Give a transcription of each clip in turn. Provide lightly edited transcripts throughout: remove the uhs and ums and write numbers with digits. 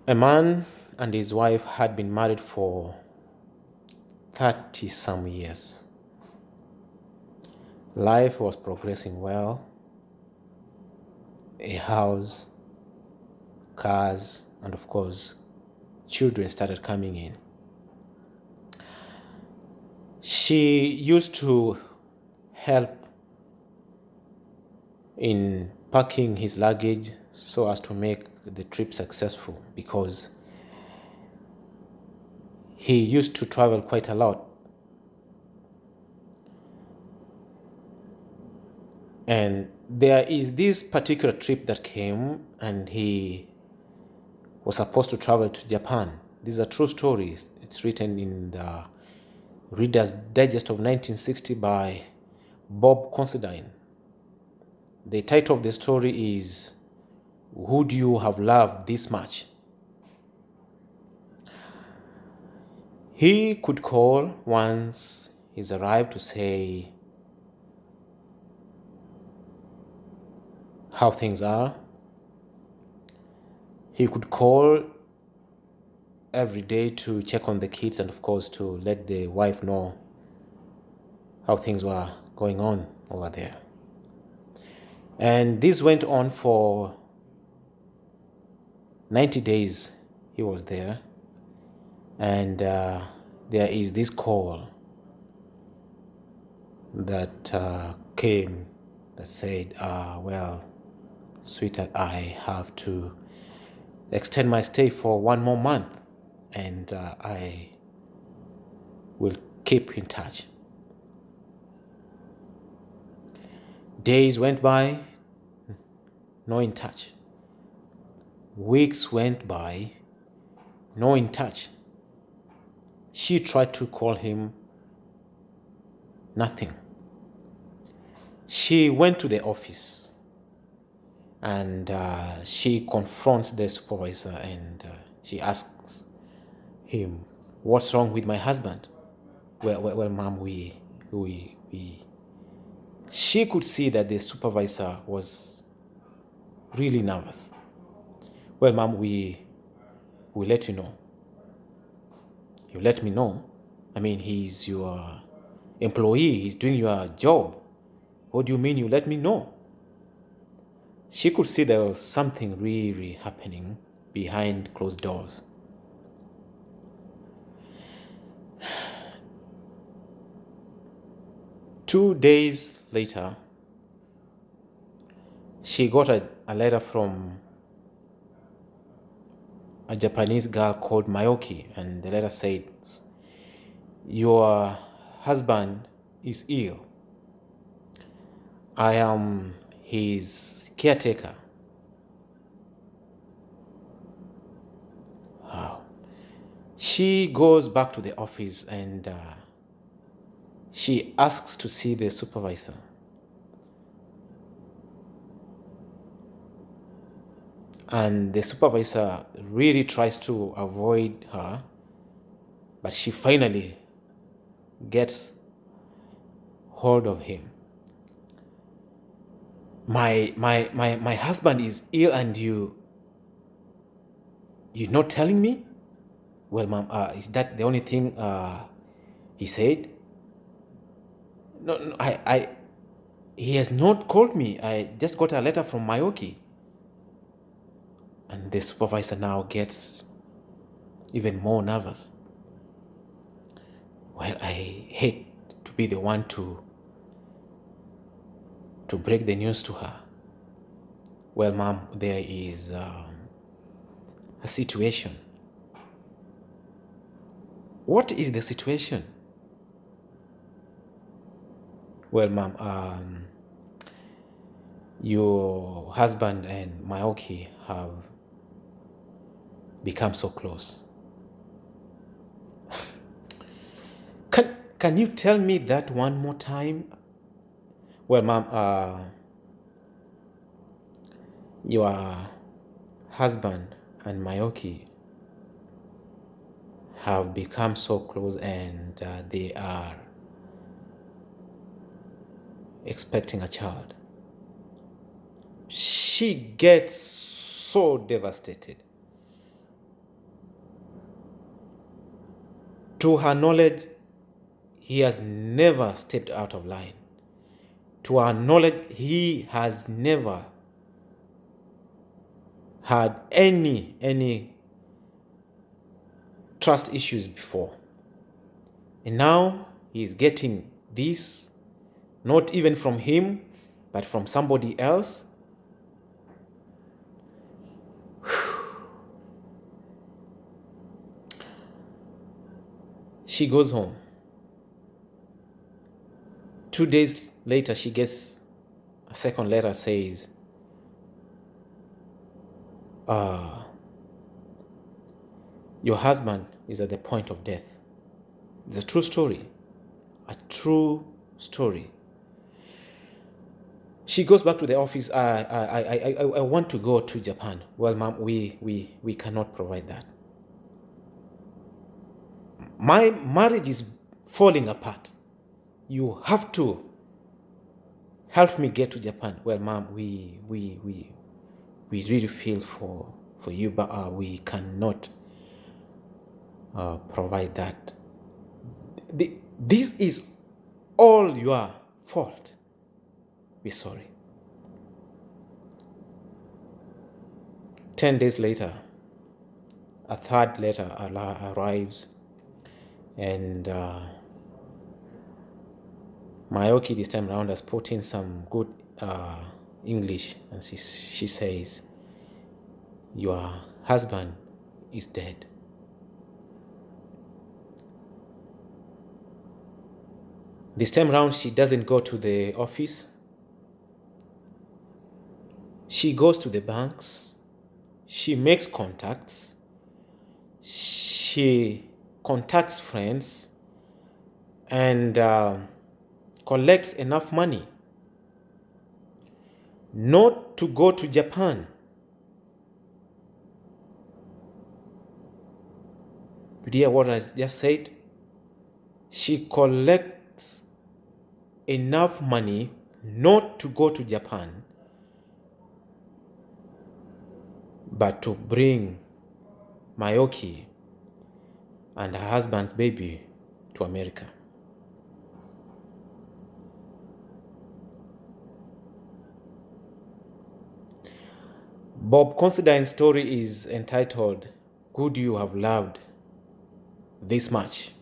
A man and his wife had been married for 30 some years. Life was progressing well. A house, cars, and of course, children started coming in. She used to help in packing his luggage so as to make the trip successful, because he used to travel quite a lot. And there is this particular trip that came, and he was supposed to travel to Japan. These are true stories. It's written in the Reader's Digest of 1960 by Bob Considine. The title of the story is "Would You Have Loved This Much?" He could call once he's arrived to say how things are. He could call every day to check on the kids and of course to let the wife know how things were going on over there. And this went on for 90 days. He was there, and there is this call that came that said, well, sweetheart, I have to extend my stay for one more month, and I will keep in touch. Days went by, no in touch. Weeks went by, no in touch. She tried to call him, nothing. She went to the office, and she confronts the supervisor, and she asks him, "What's wrong with my husband?" Well, ma'am, we. She could see that the supervisor was really nervous. "Well, ma'am, we let you know." "You let me know? I mean, he's your employee. He's doing your job. What do you mean you let me know?" She could see there was something really happening behind closed doors. Two days later, she got a letter from a Japanese girl called Mayoki, and the letter said, "Your husband is ill. I am his caretaker." Wow. She goes back to the office, and she asks to see the supervisor. And the supervisor really tries to avoid her, but she finally gets hold of him. My husband is ill, and you're not telling me?" "Well, ma'am, is that the only thing he said?" No, he has not called me. I just got a letter from Mayoki." And the supervisor now gets even more nervous. "Well, I hate to be the one to break the news to her. Well, ma'am, there is a situation." "What is the situation?" "Well, ma'am, your husband and Mayoki have become so close." Can you tell me that one more time?" "Well, ma'am, your husband and Mayoki have become so close, and they are expecting a child." She gets so devastated. To her knowledge, he has never stepped out of line. To our knowledge, he has never had any trust issues before. And now he is getting this, not even from him, but from somebody else. She goes home. 2 days later, she gets a second letter says, your husband is at the point of death. It's a true story. A true story. She goes back to the office. I want to go to Japan. Well, ma'am, we cannot provide that. My marriage is falling apart. You have to help me get to Japan. Well, ma'am, we really feel for you, but we cannot provide that. This is all your fault. We're sorry. 10 days later, a third letter arrives, and Mayoki this time around has put in some good English, and she says, your husband is dead. This time around, she doesn't go to the office. She goes to the banks. She makes contacts. She contacts friends and collects enough money not to go to Japan. You hear what I just said? She collects enough money not to go to Japan, but to bring Mayoki and her husband's baby to America. Bob Considine's story is entitled, Could You Have Loved This Much?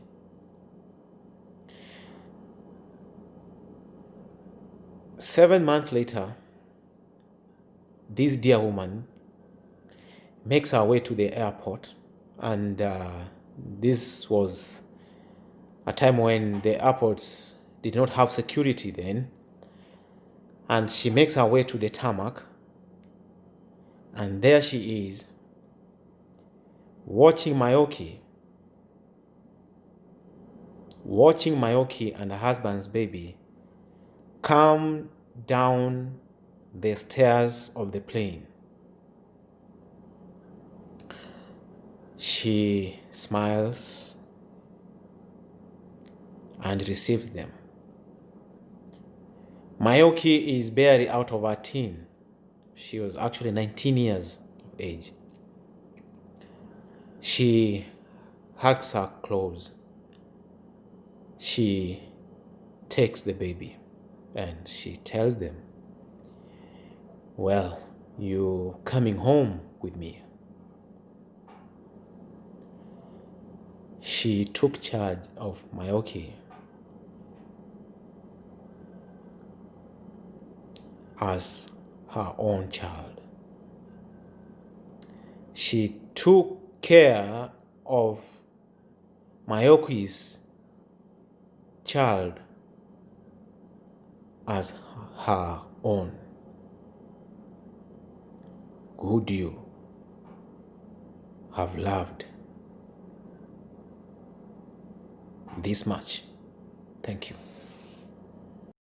Seven months later, this dear woman makes her way to the airport, and this was a time when the airports did not have security then, and she makes her way to the tarmac, and there she is watching Mayoki and her husband's baby come down the stairs of the plane. She smiles and receives them. Mayoki is barely out of her teen. She was actually 19 years of age. She hugs her close. She takes the baby and she tells them, well, you're coming home with me. She took charge of Mayoki as her own child. She took care of Mayoki's child as her own. Could you have loved this much? Thank you.